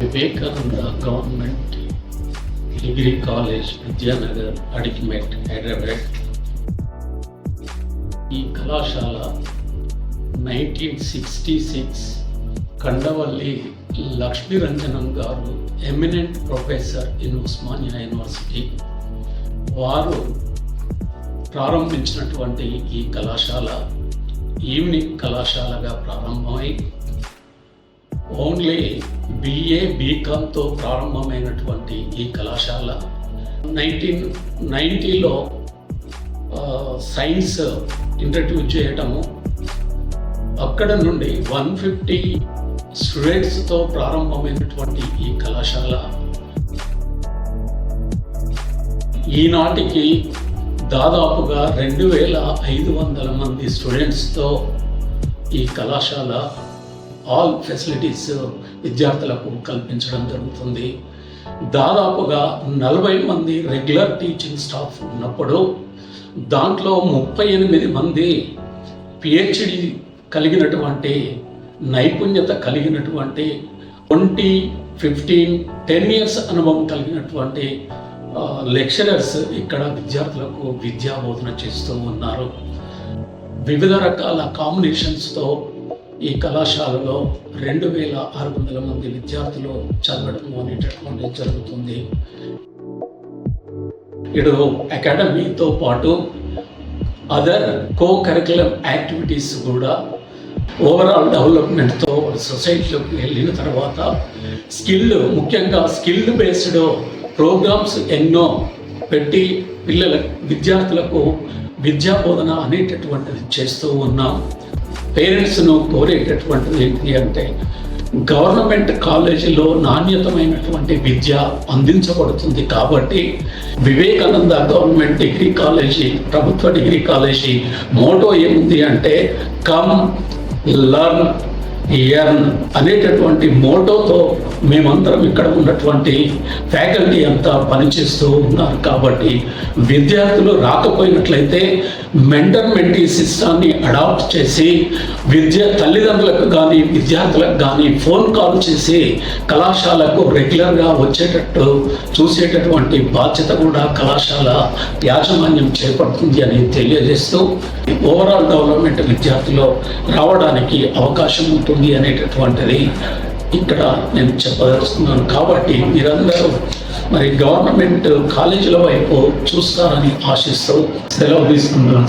Vivekananda government degree college Vidyanagar Adikmet Hyderabad. ఈ కళాశాల 1966 కండవల్లి లక్ష్మీరంజనం గారు eminent professor in Osmania university వారు ప్రారంభించినటువంటి ఈ కళాశాల ఈవినింగ్ కళాశాలగా ప్రారంభమై ఓన్లీ BA BComతో ప్రారంభమైనటువంటి ఈ కళాశాల 1990లో సైన్స్ ఇంట్రడ్యూస్ చేయటము, అక్కడ నుండి 150 స్టూడెంట్స్తో ప్రారంభమైనటువంటి ఈ కళాశాల ఈనాటికి దాదాపుగా 2500 మంది స్టూడెంట్స్తో ఈ కళాశాల ఆల్ ఫెసిలిటీస్ విద్యార్థులకు కల్పించడం జరుగుతుంది. దాదాపుగా 40 మంది రెగ్యులర్ టీచింగ్ స్టాఫ్ ఉన్నప్పుడు దాంట్లో 38 మంది PhD కలిగినటువంటి నైపుణ్యత కలిగినటువంటి 20, 15, 10 years అనుభవం కలిగినటువంటి లెక్చరర్స్ ఇక్కడ విద్యార్థులకు విద్యా బోధన చేస్తూ ఉన్నారు. వివిధ రకాల కాంబినేషన్స్తో ఈ కళాశాలలో 2600 మంది విద్యార్థులు చదవడం అనేటటువంటి జరుగుతుంది. ఇటు అకాడమీతో పాటు అదర్ కరికులం యాక్టివిటీస్ కూడా ఓవరాల్ డెవలప్మెంట్తో సొసైటీలోకి వెళ్ళిన తర్వాత ముఖ్యంగా స్కిల్డ్ బేస్డ్ ప్రోగ్రామ్స్ ఎన్నో పెట్టి విద్యార్థులకు విద్యా బోధన అనేటటువంటిది చేస్తూ ఉన్నాం. పేరెంట్స్ను కోరేటటువంటిది ఏంటి అంటే గవర్నమెంట్ కాలేజీలో నాణ్యతమైనటువంటి విద్య అందించబడుతుంది కాబట్టి వివేకానంద గవర్నమెంట్ డిగ్రీ కాలేజీ, ప్రభుత్వ డిగ్రీ కాలేజీ మోటో ఏముంది అంటే కమ్ లర్న్ ఎర్న్ అనేటటువంటి మోటోతో మేమందరం ఇక్కడ ఉన్నటువంటి ఫ్యాకల్టీ అంతా పనిచేస్తూ ఉన్నారు. కాబట్టి విద్యార్థులు రాకపోయినట్లయితే మెంటర్ మెంటీ సిస్టాన్ని అడాప్ట్ చేసి తల్లిదండ్రులకు కానీ విద్యార్థులకు కానీ ఫోన్ కాల్ చేసి కళాశాలకు రెగ్యులర్గా వచ్చేటట్టు చూసేటటువంటి బాధ్యత కూడా కళాశాల యాజమాన్యం చేపడుతుంది అని తెలియజేస్తూ ఓవరాల్ డెవలప్మెంట్ విద్యార్థులు రావడానికి అవకాశం ఉంటుంది అనేటటువంటిది ఇక్కడ నేను చెప్పదలుచుకున్నాను. కాబట్టి మీరందరూ మరి గవర్నమెంట్ కాలేజీల వైపు చూస్తారని ఆశిస్తూ సెలవు తీసుకుంటున్నాను.